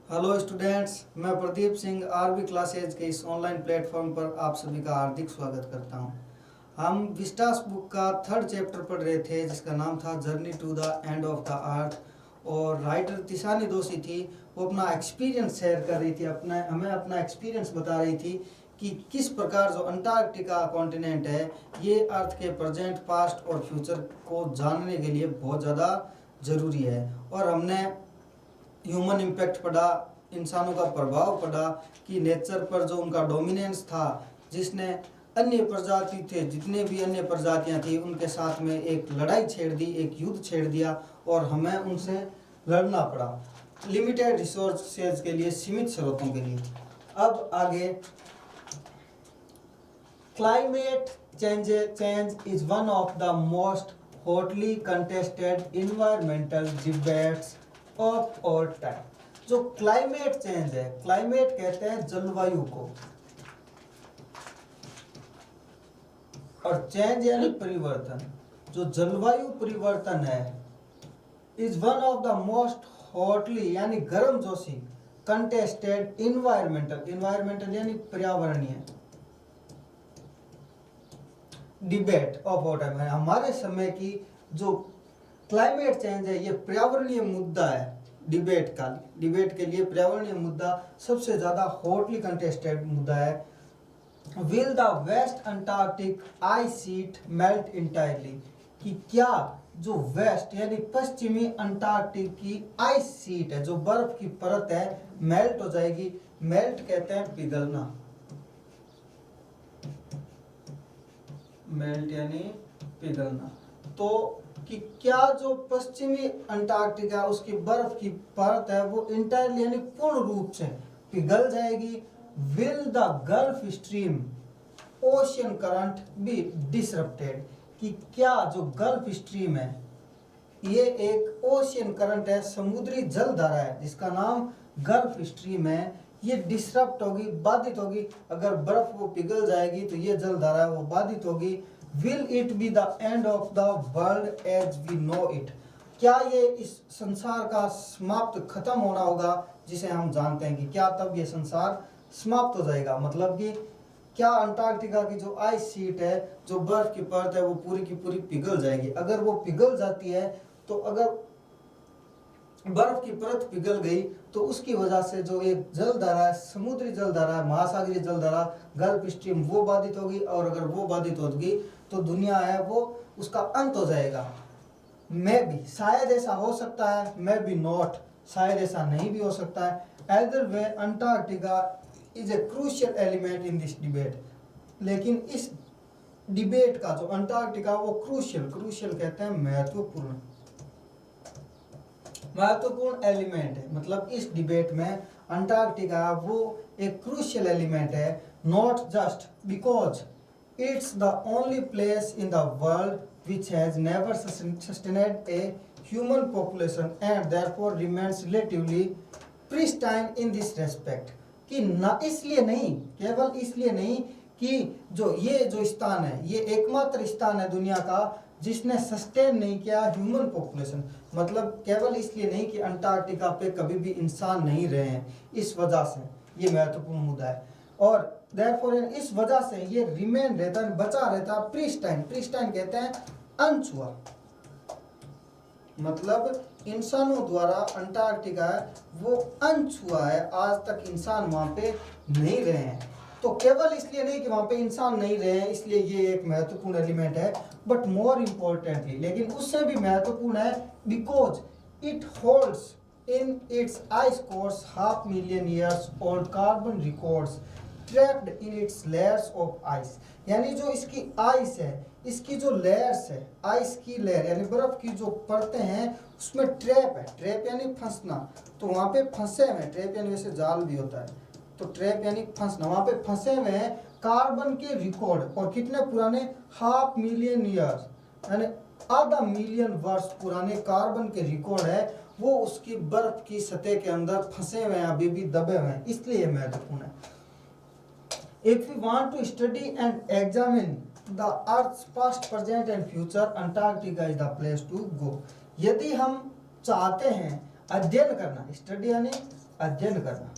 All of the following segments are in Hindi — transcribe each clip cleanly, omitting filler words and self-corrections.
हेलो स्टूडेंट्स, मैं प्रदीप सिंह आरबी क्लासेज के इस ऑनलाइन प्लेटफॉर्म पर आप सभी का हार्दिक स्वागत करता हूं। हम विस्टास बुक का 3rd चैप्टर पढ़ रहे थे जिसका नाम था journey to the end of the earth. और राइटर तिशानी दोषी थी, वो अपना एक्सपीरियंस शेयर कर रही थी, हमें अपना एक्सपीरियंस बता रही थी कि किस प्रकार जो अंटार्कटिका कॉन्टिनेंट है ये अर्थ के प्रेजेंट, पास्ट और फ्यूचर को जानने के लिए बहुत ज़्यादा ज़रूरी है। और हमने ह्यूमन इम्पैक्ट पढ़ा, इंसानों का प्रभाव पढ़ा कि नेचर पर जो उनका डोमिनेंस था, जिसने अन्य प्रजाति थे, जितने भी अन्य प्रजातियां थी उनके साथ में एक लड़ाई छेड़ दी, एक युद्ध छेड़ दिया और हमें उनसे लड़ना पड़ा लिमिटेड रिसोर्सेज के लिए, सीमित स्रोतों के लिए। अब आगे, climate change is one of the most hotly contested environmental debates of all time. जो क्लाइमेट चेंज है, क्लाइमेट कहते हैं जलवायु को, और चेंज यानी परिवर्तन। जो जलवायु परिवर्तन है is one of the most hotly यानी गर्मजोशी कंटेस्टेड इन्वायरमेंटल यानी पर्यावरणीय डिबेट ऑफ ऑल टाइम है। हमारे समय की जो क्लाइमेट चेंज है ये पर्यावरणीय मुद्दा है। डिबेट के लिए पर्यावरणीय मुद्दा सबसे ज्यादा हॉटली कंटेस्टेड मुद्दा है। Will the west Antarctic ice sheet melt entirely, कि क्या जो वेस्ट यानी पश्चिमी अंटार्कटिक की आइस शीट है, जो बर्फ की परत है, मेल्ट हो जाएगी। मेल्ट कहते हैं पिघलना, मेल्ट यानी पिघलना। तो कि क्या जो पश्चिमी अंटार्कटिका उसकी बर्फ की परत है वो इंटायरली यानी पूर्ण रूप से पिघल जाएगी। Will the Gulf Stream ocean current be disrupted, कि क्या जो गल्फ स्ट्रीम है ये एक ओशियन करंट है, समुद्री जलधारा है जिसका नाम गल्फ स्ट्रीम है, ये डिसरप्ट होगी, बाधित होगी। अगर बर्फ वो पिघल जाएगी तो ये जलधारा है वो बाधित होगी। Will it be the end of the world as we know it, क्या ये इस संसार का समाप्त खत्म होना होगा जिसे हम जानते हैं, कि क्या तब ये संसार समाप्त हो जाएगा। मतलब कि क्या अंटार्कटिका की जो आइस शीट है, जो बर्फ की परत है, वो पूरी की पूरी पिघल जाएगी। अगर वो पिघल जाती है तो अगर बर्फ की परत पिघल गई तो उसकी वजह से जो एक जलधारा है, समुद्री जलधारा, महासागरीय जलधारा गल्फ स्ट्रीम, वो बाधित होगी। और अगर वो बाधित होगी तो दुनिया है वो उसका अंत हो जाएगा। मे बी, शायद ऐसा हो सकता है, मे बी नॉट, शायद ऐसा नहीं भी हो सकता है। Either way Antarctica is a crucial element in this debate, लेकिन इस डिबेट का जो अंटार्कटिका वो क्रूशियल कहते हैं महत्वपूर्ण एलिमेंट है। मतलब इस डिबेट में अंटार्कटिका वो एक क्रूशियल एलिमेंट है, not just because it's the only place in the world which has never sustained a human population and therefore remains relatively pristine in this respect, कि ना इसलिए नहीं, केवल इसलिए नहीं कि ये जो स्थान है ये एकमात्र स्थान है दुनिया का जिसने सस्टेन नहीं किया ह्यूमन पॉपुलेशन। मतलब केवल इसलिए नहीं कि अंटार्कटिका पे कभी भी इंसान नहीं रहे हैं, इस वजह से ये महत्वपूर्ण मुद्दा है। और therefore इस वजह से ये रिमेन रहता है, बचा रहता है प्रिस्टाइन कहते हैं अनछुआ। मतलब इंसानों द्वारा अंटार्कटिका वो अनछुआ है, आज तक इंसान वहां पे नहीं रहे हैं। तो केवल इसलिए नहीं कि वहां पे इंसान नहीं रहे हैं इसलिए ये एक महत्वपूर्ण एलिमेंट है, बट मोर इम्पोर्टेंटली, लेकिन उससे भी महत्वपूर्ण है, because it holds in its ice course 500 million years old carbon records trapped in its layers of ice. यानी जो इसकी आइस है, इसकी जो लेयर्स है, आइस की लेयर यानी बर्फ की जो परतें हैं उसमें ट्रैप है। ट्रैप यानी फंसना, तो वहां पे फंसे हुए, ट्रैप यानी वैसे जाल भी होता है, तो ट्रैप यानी फंसना, वहां पे फंसे हुए हैं कार्बन के रिकॉर्ड। और कितने पुराने, 500 million years यानी आधा मिलियन वर्ष पुराने कार्बन के रिकॉर्ड है, वो उसकी बर्फ की सतह के अंदर फंसे हुए हैं, अभी भी दबे हुए हैं, इसलिए महत्वपूर्ण है। If we want to study and examine the Earth's past, present and future, Antarctica is the place to go. यदि हम चाहते हैं अध्ययन करना, स्टडी यानी अध्ययन करना।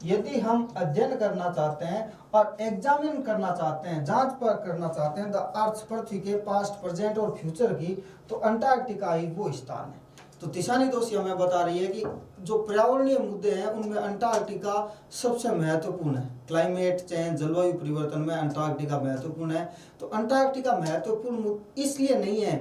यदि हम अध्ययन करना चाहते हैं और एग्जामिन करना चाहते हैं, जांच पर करना चाहते हैं द अर्थ पृथ्वी के पास्ट, प्रेजेंट और फ्यूचर की, तो अंटार्कटिका ही वो स्थान है। तो तिशानी दोषी हमें बता रही है कि जो पर्यावरणीय मुद्दे हैं उनमें अंटार्कटिका सबसे महत्वपूर्ण है। क्लाइमेट चेंज, जलवायु परिवर्तन में अंटार्कटिका महत्वपूर्ण है। तो अंटार्कटिका महत्वपूर्ण इसलिए नहीं है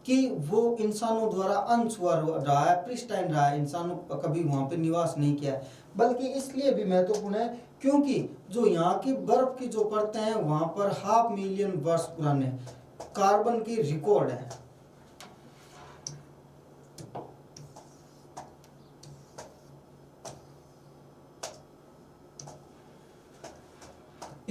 कि वो इंसानों द्वारा अनछुआ रहा है, प्रिस्टाइन रहा है, इंसानों कभी वहां पे निवास नहीं किया है, बल्कि इसलिए भी महत्वपूर्ण है क्योंकि जो यहाँ की बर्फ की जो परतें हैं वहां पर 500 मिलियन वर्ष पुराने कार्बन की रिकॉर्ड है।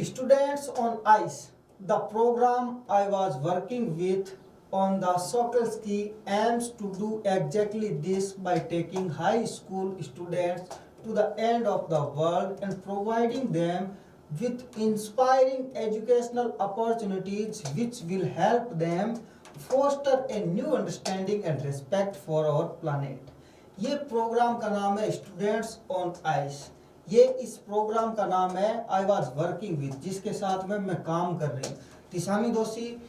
Students on ice, the program I was working with on the Sokolsky aims to do exactly this by taking high school students to the end of the world and providing them with inspiring educational opportunities which will help them foster a new understanding and respect for our planet। ये प्रोग्राम का नाम है स्टूडेंट्स ऑन आइस। ये इस प्रोग्राम का नाम है आई वॉज वर्किंग विद, जिसके साथ में मैं काम कर रही हूँ। तिशामी दोषी,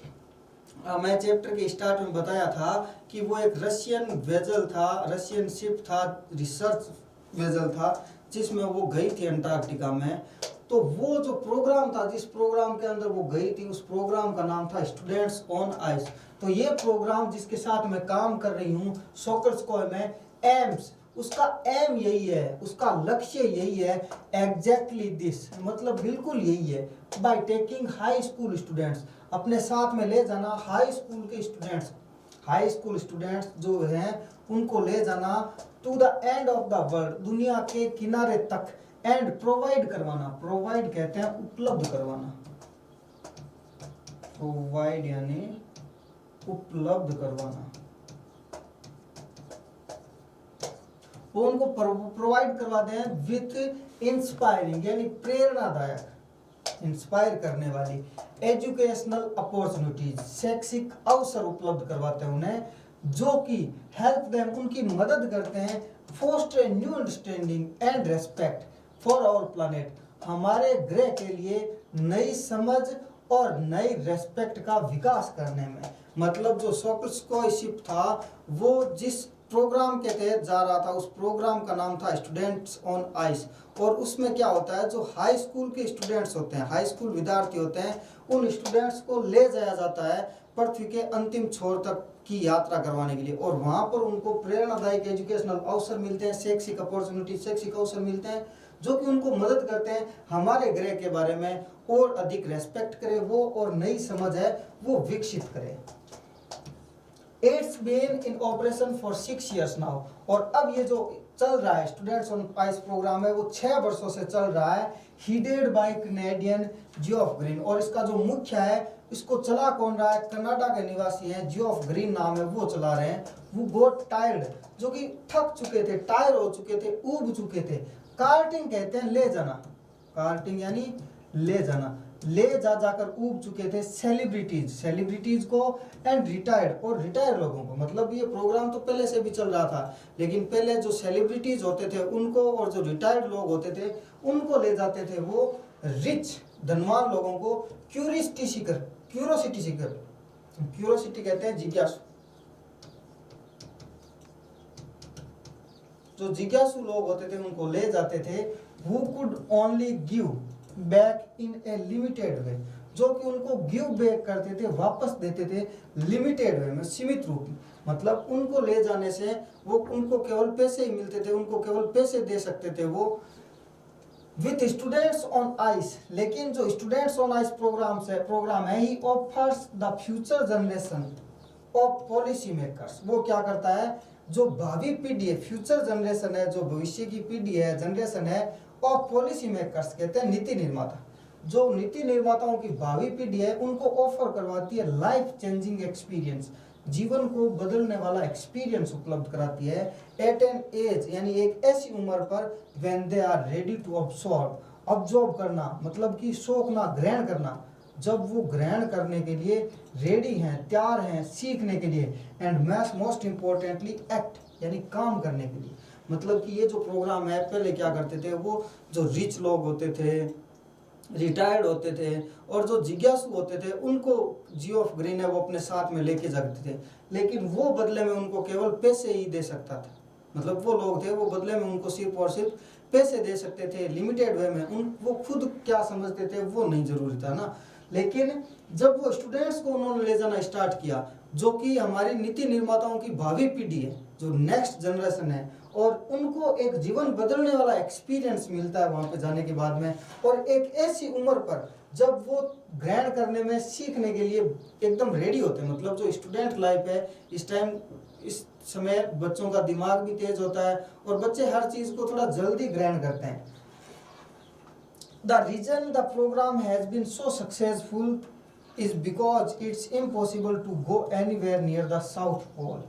मैं चैप्टर के स्टार्ट में बताया था कि वो एक रशियन वेजल था, रशियन शिप था, रिसर्च वेजल था, जिसमें वो गई थी अंटार्कटिका में। तो वो जो प्रोग्राम था, जिस प्रोग्राम के अंदर वो गई थी, उस प्रोग्राम का नाम था स्टूडेंट्स ऑन आइस। तो ये प्रोग्राम जिसके साथ मैं काम कर रही हूँ सोकोल्स्की में, एम्स, उसका एम यही है, उसका लक्ष्य यही है, एग्जैक्टली दिस, मतलब बिल्कुल यही है, by taking high school students, अपने साथ में ले जाना हाई स्कूल के स्टूडेंट्स, हाई स्कूल स्टूडेंट्स जो हैं उनको ले जाना to the end of the world, दुनिया के किनारे तक, एंड प्रोवाइड करवाना, प्रोवाइड कहते हैं उपलब्ध करवाना, प्रोवाइड यानी उपलब्ध करवाना, वो उनको प्रोवाइड करवाते हैं विथ इंस्पायरिंग यानी प्रेरणादायक, इंस्पायर करने वाली, एजुकेशनल अपॉर्चुनिटीज, शैक्षिक अवसर उपलब्ध करवाते हैं उन्हें, जो कि हेल्प देम, उनकी मदद करते हैं, foster new understanding and respect for our planet, हमारे ग्रह के लिए नई समझ और नई रेस्पेक्ट का विकास करने में। मतलब जो सोकोल्स्की शिप था वो जिस प्रोग्राम के तहत जा रहा था, उस प्रोग्राम का नाम था स्टूडेंट्स ऑन आइस, और उसमें क्या होता है, जो हाई स्कूल के स्टूडेंट्स होते हैं, हाई स्कूल विद्यार्थी होते हैं, उन स्टूडेंट्स को ले जाया जाता है पृथ्वी के अंतिम छोर तक की यात्रा करवाने के लिए, और वहां पर उनको प्रेरणादायक एजुकेशनल अवसर मिलते हैं, शैक्षिक अपॉर्चुनिटी, शैक्षिक अवसर मिलते हैं, जो कि उनको मदद करते हैं हमारे ग्रह के बारे में और अधिक रेस्पेक्ट करे वो, और नई समझ है वो विकसित करे। It's been in operation for 6 years now, और अब ये जो चल रहा है स्टूडेंट्स ऑन आइस प्रोग्राम है वो 6 वर्षों से चल रहा है, headed by Canadian Geoff Green, और इसका जो मुख्य है, इसको चला कौन रहा है, कनाडा के निवासी हैं, जियोफ ग्रीन नाम है, वो चला रहे हैं। वो गोट टायर्ड, जो कि थक चुके थे, टायर हो चुके थे, ऊब चुके थे। कार्टिंग कहते हैं ले जाना, कार्टिंग यानी ले जाना, ले जाकर ऊब चुके थे सेलिब्रिटीज को, एंड रिटायर्ड, और रिटायर लोगों को। मतलब ये प्रोग्राम तो पहले से भी चल रहा था, लेकिन पहले जो सेलिब्रिटीज होते थे उनको, और जो रिटायर्ड लोग होते थे उनको ले जाते थे वो रिच धनवान लोगों को, क्यूरियोसिटी सीकर, क्यूरियोसिटी कहते हैं जिज्ञासु, जो जिज्ञासु लोग होते थे उनको ले जाते थे। who could only give back in a limited way, जो कि उनको गिव बैक करते थे, वापस देते थे लिमिटेड वे में, सीमित रूप में। मतलब उनको ले जाने से वो, उनको केवल पैसे ही मिलते थे, उनको केवल पैसे दे सकते थे वो, विथ स्टूडेंट्स ऑन आइस। लेकिन जो स्टूडेंट्स ऑन आइस प्रोग्राम है, he offers the future generation of policy makers, वो क्या करता है, जो भावी पीढ़ी है, फ्यूचर जनरेशन है, जो भविष्य की पीढ़ी है, जनरेशन है, ऑफ पॉलिसी मेकर्स कहते हैं नीति निर्माता, जो नीति निर्माताओं की भावी पीढ़ी है उनको ऑफर करवाती है लाइफ चेंजिंग एक्सपीरियंस, जीवन को बदलने वाला एक्सपीरियंस उपलब्ध कराती है, एट एन एज यानी एक ऐसी उम्र पर, when they are ready to observe करना, मतलब कि सोखना, ग्रहण करना, जब वो ग्रहण करने के लिए रेडी हैं, तैयार हैं सीखने के लिए, एंड मोस्ट इम्पोर्टेंटली एक्ट यानी काम करने के लिए। मतलब कि ये जो प्रोग्राम है, पहले क्या करते थे, वो जो रिच लोग होते थे, रिटायर्ड होते थे और जो जिज्ञासु होते थे, उनको जियो ऑफ ग्रीन है वो अपने साथ में लेके जाते थे, लेकिन वो बदले में उनको केवल पैसे ही दे सकता था। मतलब वो लोग थे, वो बदले में उनको सिर्फ और सिर्फ पैसे दे सकते थे, लिमिटेड वे में। उन वो खुद क्या समझते थे वो नहीं जरूरी था ना। लेकिन जब वो स्टूडेंट्स को उन्होंने ले जाना स्टार्ट किया, जो कि हमारी नीति निर्माताओं की भावी पीढ़ी है, जो नेक्स्ट जनरेशन है, और उनको एक जीवन बदलने वाला एक्सपीरियंस मिलता है वहाँ पे जाने के बाद में, और एक ऐसी उम्र पर जब वो ग्रहण करने में, सीखने के लिए एकदम रेडी होते हैं। मतलब जो स्टूडेंट लाइफ है, इस टाइम, इस समय बच्चों का दिमाग भी तेज होता है और बच्चे हर चीज को थोड़ा जल्दी ग्रहण करते हैं। The reason the program has been so successful is because it's impossible to go anywhere near the South Pole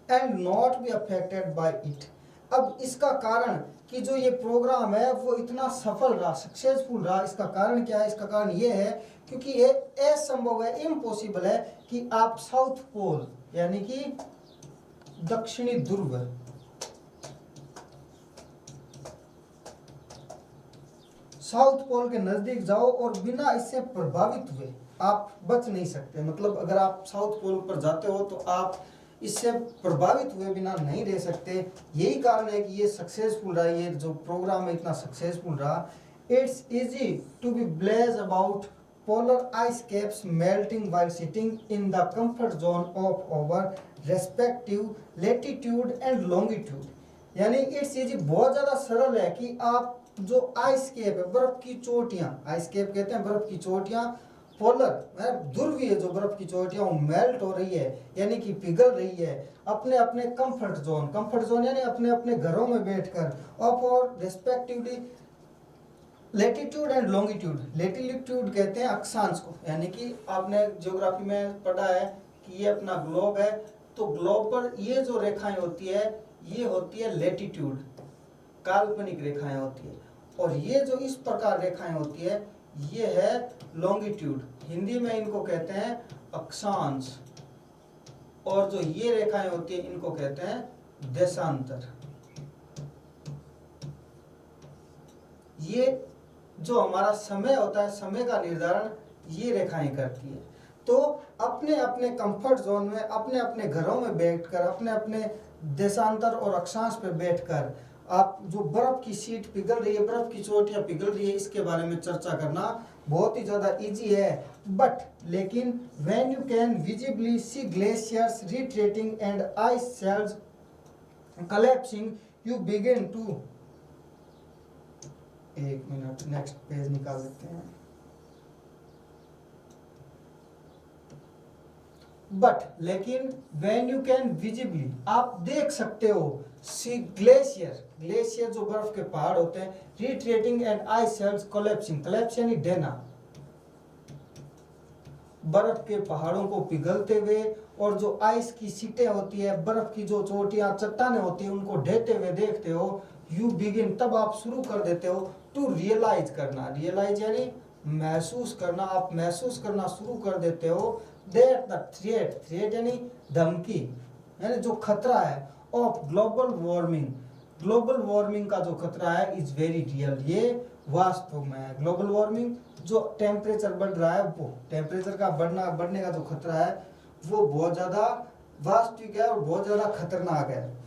and not be affected by it. अब इसका कारण कि जो ये प्रोग्राम है वो इतना सफल रहा, सक्सेसफुल रहा, इसका कारण क्या है? इसका कारण ये है क्योंकि ये असंभव है, इम्पॉसिबल है कि आप साउथ पोल यानी कि दक्षिणी ध्रुव, साउथ पोल के नजदीक जाओ और बिना इससे प्रभावित हुए आप बच नहीं सकते। मतलब अगर आप साउथ पोल पर जाते हो तो आप इससे प्रभावित हुए बिना नहीं रह सकते। यही कारण है कि ये सक्सेसफुल रहा, ये जो प्रोग्राम है इतना सक्सेसफुल रहा। It's easy to be blasé about polar ice caps melting while sitting in the comfort zone of our respective latitude and longitude. यानी इट्स इजी, बहुत ज़्यादा सरल है कि आप जो आइस कैप है, बर्फ की चोटियां, आइस कैप कहते हैं बर्फ की चोटियां, पोलर ध्रुवीय जो बर्फ की चोटियां वो मेल्ट हो रही है यानी कि पिघल रही है अपने अपने कंफर्ट जोन यानी अपने अपने घरों में बैठकर, ऑफ और respectively latitude and longitude. Latitude कहते हैं अक्षांश को, यानी कि आपने ज्योग्राफी में पढ़ा है कि ये अपना ग्लोब है, तो ग्लोब पर ये जो रेखाएं होती है ये होती है लेटीट्यूड, काल्पनिक रेखाएं होती है, और ये जो इस प्रकार रेखाएं होती है ये है लॉन्गिट्यूड। हिंदी में इनको कहते हैं अक्षांश, और जो ये रेखाएं होती है इनको कहते हैं देशांतर। ये जो हमारा समय होता है, समय का निर्धारण ये रेखाएं करती है। तो अपने अपने कंफर्ट जोन में, अपने अपने घरों में बैठकर, अपने अपने देशांतर और अक्षांश पे बैठकर आप जो बर्फ की शीट पिघल रही है, बर्फ की चोटियां पिघल रही है, इसके बारे में चर्चा करना बहुत ही ज्यादा इजी है। बट लेकिन when you can visibly see glaciers retreating and ice shelves collapsing you begin to, एक मिनट नेक्स्ट पेज निकाल लेते हैं। बट लेकिन when you can visibly, आप देख सकते हो, सी ग्लेशियर जो बर्फ के पहाड़ होते हैं, retreating and ice shells collapsing, collapse यानी ढहना, बर्फ के पहाड़ों को पिघलते हुए, और जो आइस की सीटें होती है, बर्फ की जो चोटियां चट्टानें होती है, उनको ढहते हुए देखते हो। यू बिगिन, तब आप शुरू कर देते हो टू रियलाइज करना, रियलाइज यानी महसूस करना, आप महसूस करना शुरू कर देते हो दैट द थ्रेट यानी धमकी, यानी जो खतरा है ऑफ ग्लोबल वार्मिंग का जो खतरा है इज वेरी रियल, ये वास्तव में है। ग्लोबल वार्मिंग जो टेम्परेचर बढ़ रहा है, वो टेम्परेचर का बढ़ने का जो खतरा है वो बहुत ज्यादा वास्तविक है और बहुत ज्यादा खतरनाक है।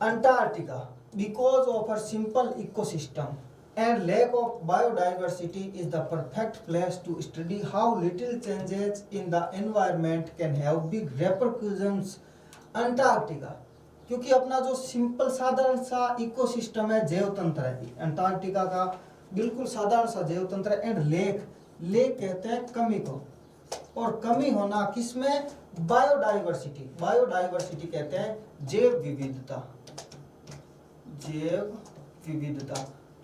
Antarctica, because of her simple ecosystem and lack of biodiversity, is the perfect place to study how little changes in the environment can have big repercussions. Antarctica, क्योंकि अपना जो सिंपल साधारण सा इकोसिस्टम है, जैव तंत्र है अंटार्कटिका का, बिल्कुल साधारण सा जैव तंत्र है। एंड लेक कहते हैं कमी को, और कमी होना किसमें? बायोडाइवर्सिटी कहते हैं जैव विविधता।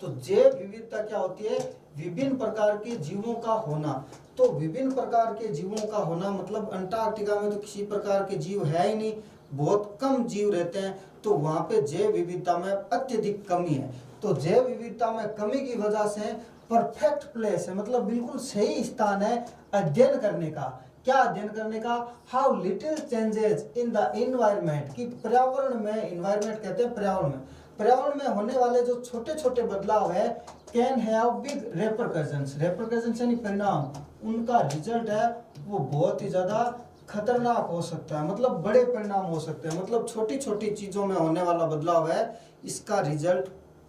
तो जैव विविधता क्या होती है? विभिन्न प्रकार के जीवों का होना। तो विभिन्न प्रकार के जीवों का होना मतलब अंटार्कटिका में तो किसी प्रकार के जीव है ही नहीं, बहुत कम जीव रहते हैं, तो वहां पे जैव विविधता में अत्यधिक कमी है। तो जैव विविधता में कमी की वजह से परफेक्ट प्लेस है, मतलब बिल्कुल सही स्थान है अध्ययन करने का क्या अध्ययन करने का, how little changes in the environment, कि पर्यावरण में, इन्वायरमेंट कहते हैं पर्यावरण में होने वाले जो छोटे छोटे बदलाव है, can have big repercussions, repercussions यानी परिणाम, उनका रिजल्ट है वो बहुत ही ज्यादा खतरनाक हो सकता है, मतलब बड़े परिणाम हो सकते हैं, मतलब छोटी छोटी चीजों में होने वाला बदलाव है, इसका रिजल्ट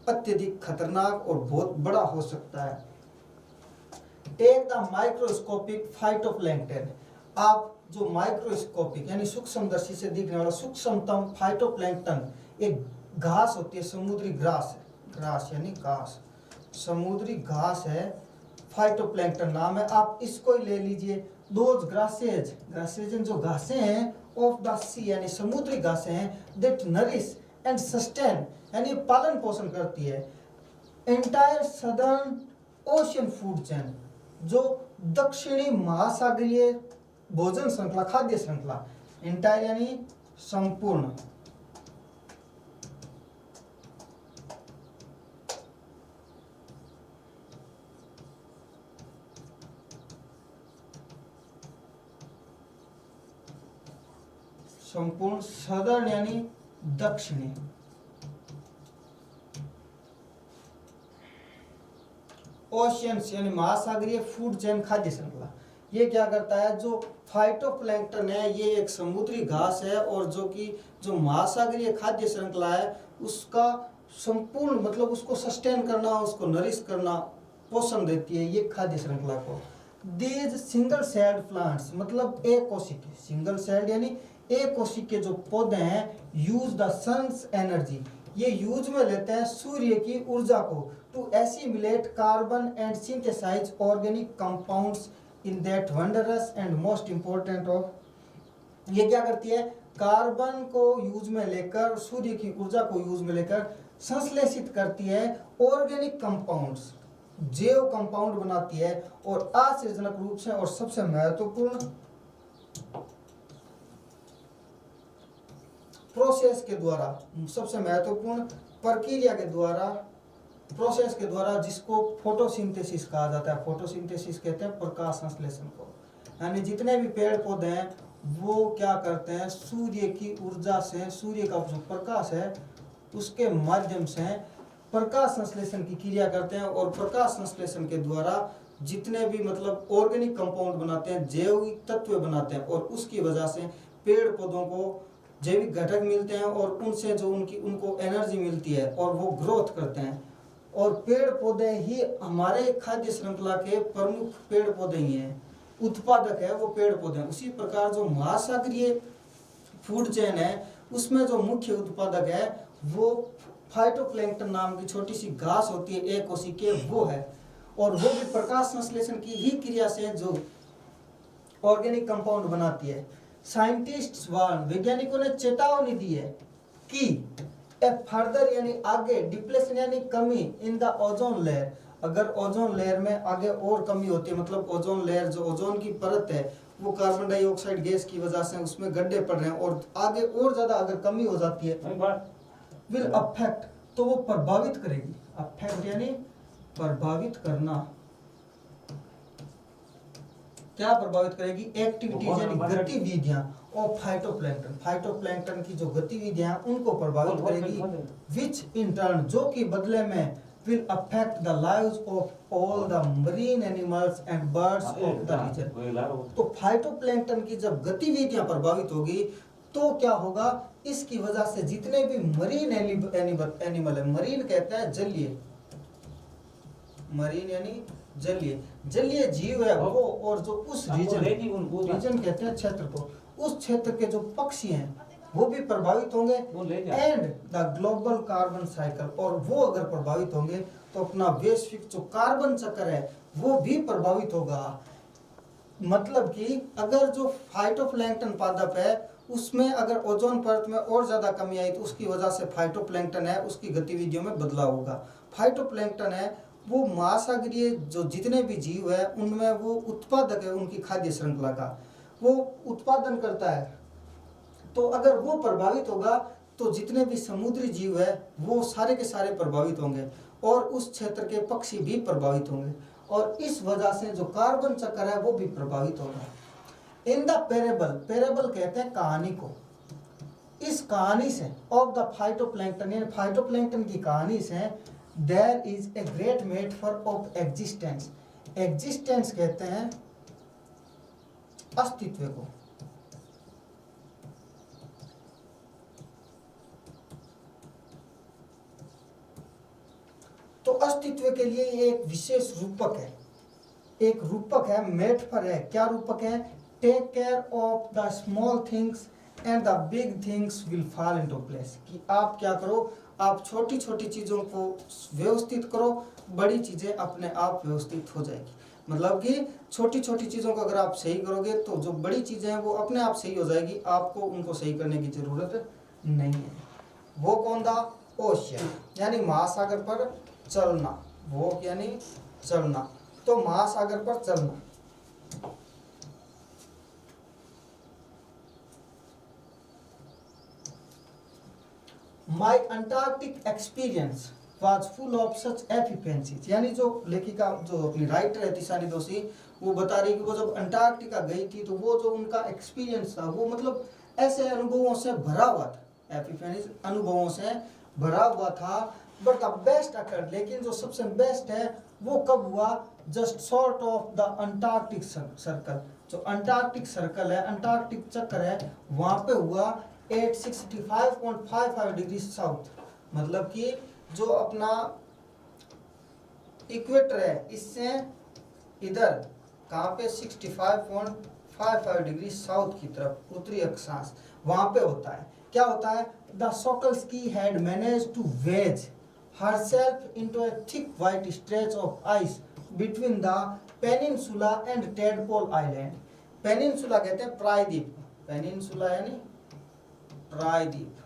अत्यधिक खतरनाक और बहुत बड़ा हो सकता है। टेक द माइक्रोस्कोपिक फाइटोप्लैंक्टन, आप जो माइक्रोस्कोपिक यानी सूक्ष्मदर्शी से दिखने वाला सूक्ष्मतम फाइटोप्लैंक्टन, एक घास होती है, समुद्री घास है, घास यानी घास, समुद्री घास है, फाइटोप्लैंक्टन नाम है, आप इसको ही ले लीजिए। दोज ग्रासेज, ग्रासेज जो घासें हैं, ऑफ द सी यानी समुद्री घासें हैं, दैट नरिश एंड सस्टेन यानी पालन पोषण करती है entire southern ocean food chain, जो दक्षिणी महासागरीय भोजन श्रृंखला, खाद्य श्रृंखला, एंटायर यानी संपूर्ण, संपूर्ण, सदर्न यानी दक्षिणी, ओशियंस यानी महासागरीय फूड चेन, खाद्य श्रृंखला। ये क्या करता है, जो फाइटोप्लैंक्टन है ये एक समुद्री घास है, और जो कि जो महासागरीय खाद्य श्रृंखला है उसका संपूर्ण मतलब उसको सस्टेन करना, उसको नरिश करना, पोषण देती है ये खाद्य श्रृंखला को। दीज सिंगल सेल्ड प्लांट्स मतलब एक कोशिकीय, सिंगल सेल्ड यानी एक कोशिकीय जो पौधे हैं, यूज द सन्स एनर्जी, ये यूज में लेते हैं सूर्य की ऊर्जा को, to assimilate carbon and synthesize organic compounds in that wondrous and most important of, ये क्या करती है, कार्बन को यूज में लेकर, सूर्य की ऊर्जा को यूज में लेकर संश्लेषित करती है ऑर्गेनिक कंपाउंड्स, जैव कंपाउंड बनाती है, और आश्चर्यजनक रूप से और सबसे महत्वपूर्ण प्रोसेस के द्वारा, सबसे महत्वपूर्ण प्रक्रिया के द्वारा, प्रोसेस के द्वारा, जिसको फोटोसिंथेसिस कहा जाता है। फोटोसिंथेसिस कहते हैं प्रकाश संश्लेषण को, यानी जितने भी पेड़ पौधे हैं वो क्या करते हैं, सूर्य की ऊर्जा से, सूर्य का जो प्रकाश है उसके माध्यम से प्रकाश संश्लेषण की क्रिया करते हैं, और प्रकाश संश्लेषण के द्वारा जितने भी मतलब ऑर्गेनिक कंपाउंड बनाते हैं, जैविक तत्व बनाते हैं, और उसकी वजह से पेड़ पौधों को जैविक घटक मिलते हैं, और उनसे जो उनको एनर्जी मिलती है, और वो ग्रोथ करते हैं। और पेड़ पौधे ही हमारे खाद्य श्रृंखला के प्रमुख पेड़ पौधे ही हैं, उत्पादक है वो पेड़ पौधे हैं। उसी प्रकार जो महासागरीय फूड चेन है उसमें जो मुख्य उत्पादक है वो फाइटोप्लैंक्टन नाम की छोटी सी घास होती है, एक कोशिकीय, वो है, और वो भी प्रकाश संश्लेषण की ही क्रिया से जो ऑर्गेनिक कंपाउंड बनाती है। साइंटिस्ट्स वार्न, वैज्ञानिकों ने चेतावनी दी है कि ए फर्दर यानी आगे, डिप्लेशन यानी कमी इन द ओजोन लेयर, अगर ओजोन लेयर में आगे और कमी होती है, मतलब ओजोन लेयर जो ओजोन की परत है वो कार्बन डाइऑक्साइड गैस की वजह से उसमें गड्ढे पड़ रहे हैं, और आगे और ज्यादा अगर कमी हो जाती है, विल अफेक्ट, तो वो प्रभावित करेगी, अफेक्ट यानी प्रभावित करना, क्या प्रभावित करेगी, एक्टिविटीज यानी गतिविधियां और फाइटोप्लैंक्टन, फाइटोप्लैंक्टन की जो गतिविधियां उनको प्रभावित करेगी, विच इन टर्न जो कि बदले में will affect the lives of all the marine animals and birds of the region। तो फाइटोप्लैंक्टन की जब गतिविधियां प्रभावित होगी तो क्या होगा, इसकी वजह से जितने भी मरीन एनिमल है, मरीन कहते हैं जलीय, मरीन यानी जलीय जीव है वो, और जो उस रीजन कहते हैं क्षेत्र को, उस क्षेत्र के जो पक्षी हैं वो भी प्रभावित होंगे, and the global carbon cycle, और वो अगर प्रभावित होंगे तो अपना वैश्विक जो कार्बन चक्र है वो भी प्रभावित होगा। मतलब कि अगर जो फाइटोप्लैंक्टन पादप है उसमें अगर ओजोन परत में और ज्यादा कमी आई तो उसकी वजह से फाइटोप्लैंक्टन है उसकी गतिविधियों में बदलाव होगा। फाइटोप्लैंक्टन है वो महासागरीय जो जितने भी जीव है उनमें वो उत्पादक है, उनकी खाद्य श्रृंखला का वो उत्पादन करता है। तो अगर वो प्रभावित होगा तो जितने भी समुद्री जीव है वो सारे के सारे प्रभावित होंगे, और उस क्षेत्र के पक्षी भी प्रभावित होंगे, और इस वजह से जो कार्बन चक्र है वो भी प्रभावित होगा। इन द पेरेबल, पेरेबल कहते हैं कहानी को, इस कहानी से ऑफ द फाइटोप्लैंक्टन, यानी फाइटोप्लैंक्टन की कहानी से there is a great metaphor of existence, existence कहते हैं अस्तित्व को, तो अस्तित्व के लिए ये एक विशेष रूपक है, एक रूपक है, मेटाफर है। क्या रूपक है? Take care of the small things and the big things will fall into place, कि आप क्या करो, आप छोटी छोटी चीज़ों को व्यवस्थित करो, बड़ी चीज़ें अपने आप व्यवस्थित हो जाएगी। मतलब कि छोटी छोटी चीज़ों को अगर आप सही करोगे तो जो बड़ी चीज़ें हैं वो अपने आप सही हो जाएगी, आपको उनको सही करने की ज़रूरत नहीं है। वो कौन था? ओशियन, यानी महासागर पर चलना, वो यानी चलना, तो महासागर पर चलना। My Antarctic experience was full of such epiphanies, यानी जो लेखिका, जो अपनी राइटर है तिसानी दोषी, वो बता रही कि वो जब अंटार्कटिका गई थी तो वो जो उनका एक्सपीरियंस था वो मतलब ऐसे अनुभवों से भरा हुआ था, एपिफेनीज अनुभवों से भरा हुआ था। बट द बेस्ट अकर्ड, लेकिन जो सबसे बेस्ट है वो कब हुआ? Just short of the Antarctic circle, जो अंटार्कटिक सर्कल है, अंटार्कटिक चक्कर है, वहां पे हुआ एट 65.55 डिग्री साउथ, मतलब कि जो अपना इक्वेटर है इससे इधर कहाँ पे 65.55 डिग्री साउथ की तरफ, उत्तरी अक्षांश, वहां पे होता है। क्या होता है? The Sokolski had manage to wedge herself into a thick white stretch of ice between the peninsula and Tadpole Island. Peninsula कहते हैं प्रायद्वीप, पेनिनसुला यानी प्रायद्वीप,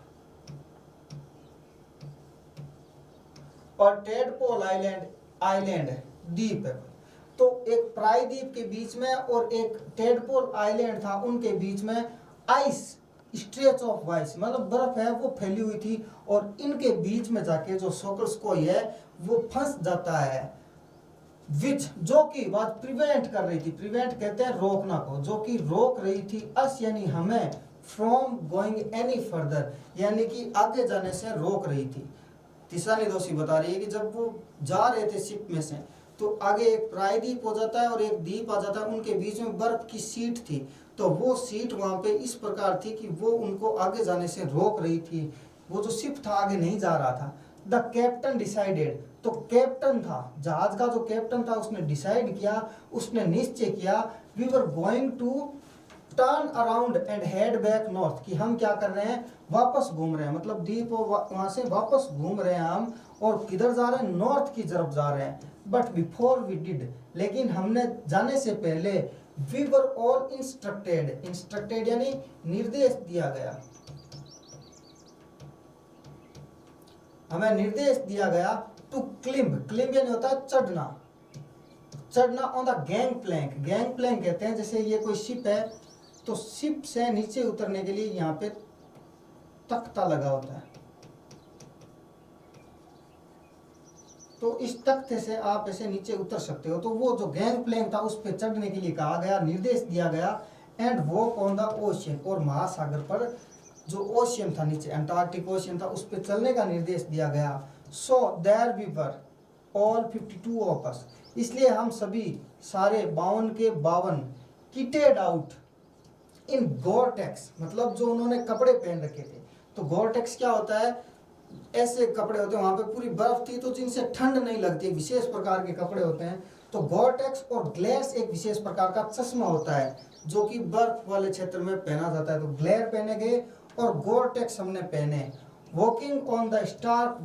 और टेडपोल आइलैंड द्वीप है। तो एक प्रायद्वीप के बीच में और एक टेडपोल आइलैंड था, उनके बीच में आइस स्ट्रेच ऑफ आइस, मतलब बर्फ है वो फैली हुई थी, और इनके बीच में जाके जो सोकल्स्की है वो फंस जाता है, विच जो कि बात प्रिवेंट कर रही थी, प्रिवेंट कहते हैं रोकना को, जो कि रोक रही थी अस यानी हमें, फ्रॉम गोइंग एनी फर्दर, यानी कि आगे जाने से रोक रही थी। तिसानी दोषी बता रही है कि जब वो जा रहे थे शिप में से, तो आगे एक प्रायद्वीप हो जाता है और एक द्वीप आ जाता है, उनके बीच में बर्फ की शीट थी, तो वो सीट वहां पे इस प्रकार थी कि वो उनको आगे जाने से रोक रही थी, वो जो शिप था आगे नहीं जा रहा था। द कैप्टन डिसाइडेड, तो कैप्टन था, जहाज का जो कैप्टन था उसने डिसाइड किया, उसने निश्चय किया, we were going to turn around and head back north, कि हम क्या कर रहे हैं? वापस घूम रहे हैं, मतलब द्वीप वहां से वापस घूम रहे हैं हम, और किधर जा रहे हैं? नॉर्थ की तरफ जा रहे हैं। बट बिफोर वी डिड, लेकिन हमने जाने से पहले, we were all instructed, instructed यानी निर्देश दिया गया, हमें निर्देश दिया गया, टू क्लिम्ब, क्लिम्ब यानी होता है चढ़ना, चढ़ना on the gangplank, gangplank कहते हैं जैसे ये कोई शिप है तो शिप से नीचे उतरने के लिए यहाँ पे तख्ता लगा होता है, तो इस तख्ते से आप ऐसे नीचे उतर सकते हो, तो वो जो गैंग प्लैंक था उस पर चढ़ने के लिए कहा गया, निर्देश दिया गया, and walk on the ocean, और महासागर पर जो ओशियन था नीचे, अंटार्कटिक ओशियन था, उस पर चलने का निर्देश दिया गया। So there we were all 52 of us, इसलिए हम सभी सारे 52 के 52 किटेड आउट इन गोरटेक्स, मतलब जो उन्होंने कपड़े पहन रखे थे, तो गोरटेक्स क्या होता है? ऐसे कपड़े होते हैं, वहां पे पूरी बर्फ थी तो जिनसे ठंड नहीं लगती, विशेष प्रकार के कपड़े होते हैं। तो गोरटेक्स और ग्लेयर्स एक विशेष प्रकार का चश्मा होता है जो कि बर्फ वाले क्षेत्र में पहना जाता है, तो ग्लेयर पहने गए और गोरटेक्स हमने पहने। Walking on the stark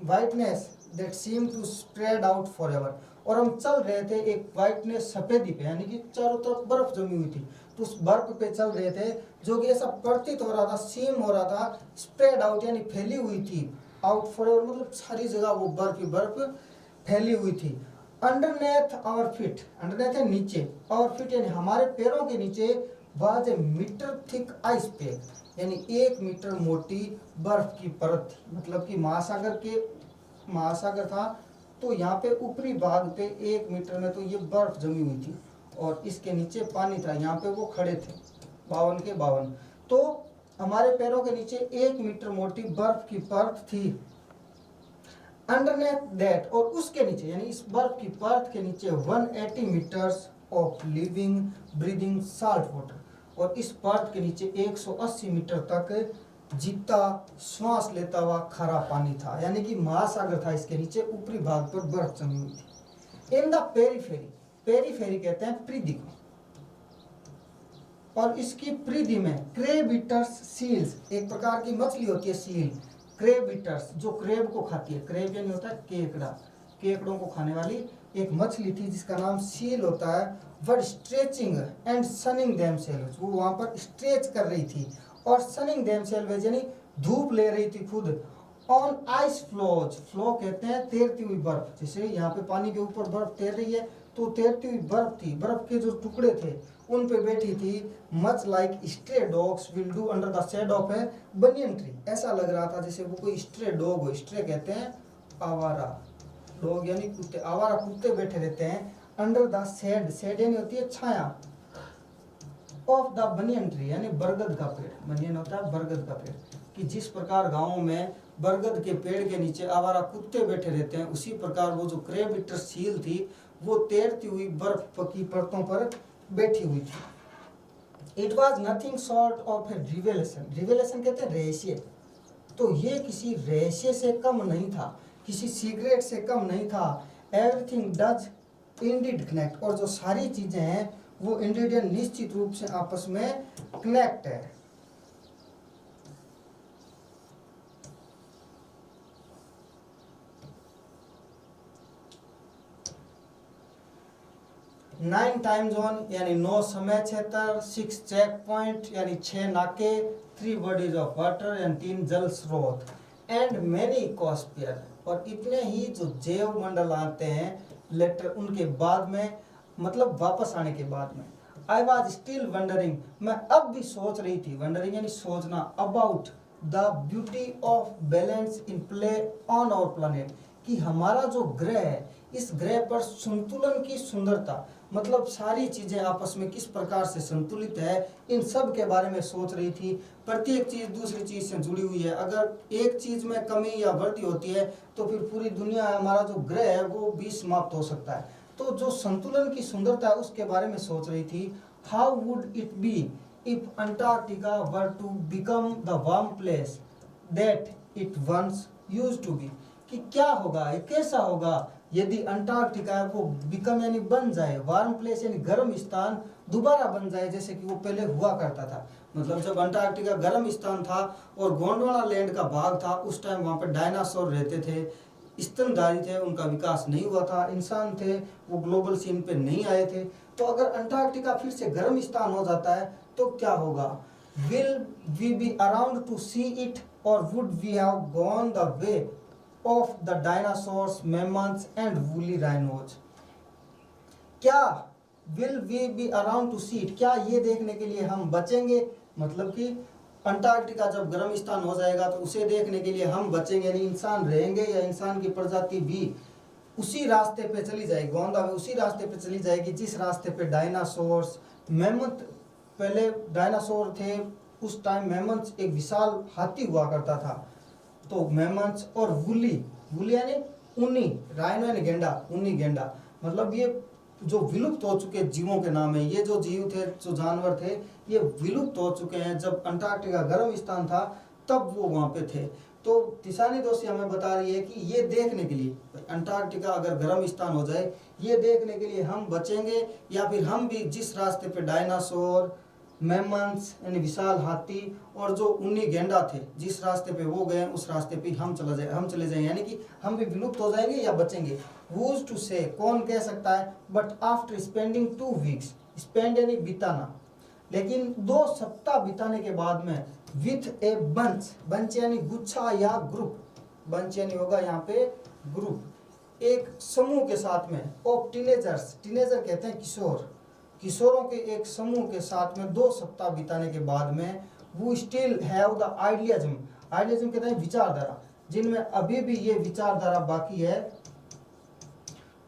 whiteness that seem to spread out forever, और हम चल रहे थे एक वाइटनेस सफेदी पे, यानी कि चारों तरफ बर्फ जमी हुई थी, तो उस बर्फ पे चल रहे थे जो कि ऐसा प्रतीत हो रहा था, सीम हो रहा था, स्प्रेड आउट यानी फैली हुई थी, आउट फॉरएवर मतलब सारी जगह वो बर्फ ही बर्फ फैली हुई थी। अंडरनेथ आवर फीट, अंडरनेथ है नीचे, आवर फीट यानी हमारे पैरों के नीचे, was a metre thick ice pack, यानी 1 मीटर मोटी बर्फ की परत थी, मतलब कि महासागर था, तो यहाँ पे ऊपरी भाग पे 1 मीटर में तो ये बर्फ जमी हुई थी, और इसके नीचे पानी था, यहाँ पे वो खड़े थे 52 के 52। तो हमारे पैरों के नीचे 1 मीटर मोटी बर्फ की परत थी। अंडरनेथ दैट, और उसके नीचे यानी इस बर्फ की परत के नीचे 180 metres of living breathing salt water, और इस परत के नीचे 180 मीटर तक जीता श्वास लेता हुआ खारा पानी था, यानी कि महासागर था इसके नीचे, ऊपरी भाग पर बर्फ जमी हुई थी। इन द पेरीफेरी, पेरीफेरी कहते हैं परिधि को, और इसकी परिधि में क्रेब ईटर्स सील्स, एक प्रकार की मछली होती है सील, क्रेब ईटर्स जो क्रेब को खाती है, क्रेब यानी होता है केकड़ा, केकड़ों को खाने वाली एक मछली थी जिसका नाम सील होता है। वर स्ट्रेचिंग एंड सनिंग देमसेल्व्स, वो वहां पर स्ट्रेच कर रही थी और सनिंग देमसेल्व्स यानी धूप ले रही थी खुद। ऑन आइस फ्लोज, फ्लो कहते हैं तैरती हुई बर्फ, जैसे यहाँ पे पानी के ऊपर बर्फ तैर रही है तो तैरती हुई बर्फ थी, बर्फ के जो टुकड़े थे उन पे बैठी थी। Much like stray dogs will do under the shade of a banyan tree, ऐसा लग रहा था जैसे वो कोई स्ट्रे डॉग हो, स्ट्रे कहते हैं आवारा, डॉग यानी कुत्ते, आवारा कुत्ते बैठे रहते हैं। अंडर द शेड, शेड यानी होती है छाया, ऑफ द बनियन ट्री यानी बरगद का पेड़, बनियन होता है बरगद का पेड़, कि जिस प्रकार गाँव में बरगद के पेड़ के नीचे आवारा कुत्ते बैठे रहते हैं, उसी प्रकार वो जो क्रेब ईटर सील थी वो तैरती हुई बर्फ की परतों पर बैठी हुई थी। It was nothing short of A revelation, revelation कहते हैं रहस्य, तो ये किसी रहस्य से कम नहीं था, किसी सीक्रेट से कम नहीं था। एवरीथिंग डज इंडीड कनेक्ट, और जो सारी चीजें हैं वो इंडिविजुअल निश्चित रूप से आपस में कनेक्ट है। नाइन टाइम जोन यानी 9 समय क्षेत्र, 6 चेक पॉइंट यानी 6 नाके, 3 बॉडीज ऑफ वाटर यानी 3 जल स्रोत, एंड मेनी इकोस्फीयर, और इतने ही जो जैव मंडल आते हैं लेटर उनके बाद में, मतलब वापस आने के बाद में। आई वॉज स्टिल वंडरिंग, मैं अब भी सोच रही थी, वंडरिंग यानी सोचना, about the beauty of balance in play on our planet, कि हमारा जो ग्रह है इस ग्रह पर संतुलन की सुंदरता, मतलब सारी चीजें आपस में किस प्रकार से संतुलित है, इन सब के बारे में सोच रही थी। प्रत्येक चीज दूसरी चीज से जुड़ी हुई है, अगर एक चीज में कमी या वृद्धि होती है तो फिर पूरी दुनिया, हमारा जो ग्रह है वो भी समाप्त हो सकता है। तो जो संतुलन की सुंदरता है उसके बारे में सोच रही थी। How would it be if Antarctica were to become the warm place that it once used to be, कि क्या होगा, कैसा होगा यदि अंटार्कटिका को बिकम यानी बन जाए, वार्म प्लेस यानी गर्म स्थान दोबारा बन जाए जैसे कि वो पहले हुआ करता था। मतलब जब अंटार्कटिका गर्म स्थान था और गोंडवाना लैंड का भाग था, उस टाइम वहाँ पर डायनासोर रहते थे, स्तनधारी थे, उनका विकास नहीं हुआ था, इंसान थे वो ग्लोबल सीन पे नहीं आए थे। तो अगर अंटार्कटिका फिर से गर्म स्थान हो जाता है तो क्या होगा? Will we be around to see it, और would we have gone the way of the dinosaurs, mammoths and woolly rhinos? क्या will we be around to see it, क्या ये देखने के लिए हम बचेंगे? मतलब कि अंटार्कटिका जब गर्म स्थान हो जाएगा तो उसे देखने के लिए हम बचेंगे, यानी इंसान रहेंगे या इंसान की प्रजाति भी उसी रास्ते पे चली जाएगी, गोंदा में उसी रास्ते पे चली जाएगी जिस रास्ते पे डायनासोर्स, मैमथ, पहले डायनासोर थे उस टाइम मैमथ एक विशाल हाथी हुआ करता था, तो मैमथ और वुली, वुली यानी ऊनी, राइनो यानी गेंडा, ऊनी गेंडा, मतलब ये जो विलुप्त हो चुके जीवों के नाम है। ये जो जीव थे, जो जानवर थे, ये विलुप्त हो चुके हैं। जब अंटार्कटिका गर्म स्थान था तब वो वहाँ पे थे। तो तिसानी दोषी हमें बता रही है कि ये देखने के लिए अंटार्कटिका अगर गर्म स्थान हो जाए, ये देखने के लिए हम बचेंगे या फिर हम भी जिस रास्ते पे डायनासोर, मैमथ्स यानी विशाल हाथी और जो ऊनी गेंडा थे जिस रास्ते पे वो गए उस रास्ते पे हम चले जाएं, यानी कि हम भी विलुप्त हो जाएंगे या बचेंगे। Who's to say, कौन कह सकता है? But after spending 2 weeks, spend यानी बिताना, लेकिन 2 सप्ताह बिताने के बाद में, विथ ए बंच, बंच यानी गुच्छा या ग्रुप, बंच यानी होगा यहाँ पे ग्रुप, एक समूह के साथ में, ऑफ टीनेजर्स, टीनेजर कहते हैं किशोर, किशोरों के एक समूह के साथ में 2 सप्ताह बिताने के बाद में, वो स्टिल हैव द आइडियाज्म, आइडियाज्म कहते हैं विचारधारा, जिनमें अभी भी ये विचारधारा बाकी है,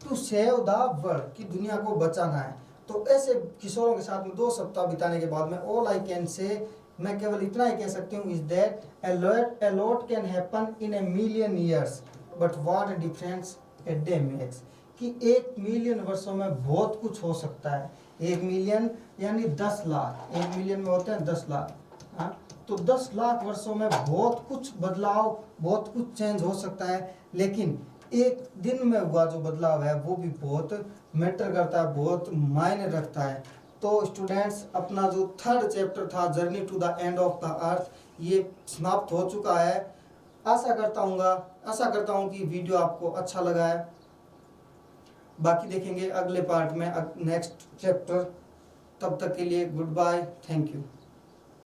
टू सेव द वर्ल्ड, की दुनिया को बचाना है। तो तो ऐसे किशोरों के साथ में 2 सप्ताह बिताने के बाद में ऑल आई कैन से, मैं केवल इतना ही कह सकती हूँ, is that a lot can happen in a million years but what difference a day makes, कि 1 मिलियन वर्षों में बहुत कुछ हो सकता है। 1 मिलियन यानी 10 लाख, 1 मिलियन में होते हैं 10 लाख, हाँ, तो 10 लाख वर्षों में बहुत कुछ बदलाव, बहुत कुछ चेंज हो सकता है, लेकिन एक दिन में हुआ जो बदलाव है वो भी बहुत मैटर करता है, बहुत मायने रखता है। तो स्टूडेंट्स, अपना जो 3rd चैप्टर था journey to the end of the earth, ये समाप्त हो चुका है। आशा करता हूँ कि वीडियो आपको अच्छा लगा है। बाकी देखेंगे अगले पार्ट में, नेक्स्ट चैप्टर। तब तक के लिए गुड बाय, थैंक यू।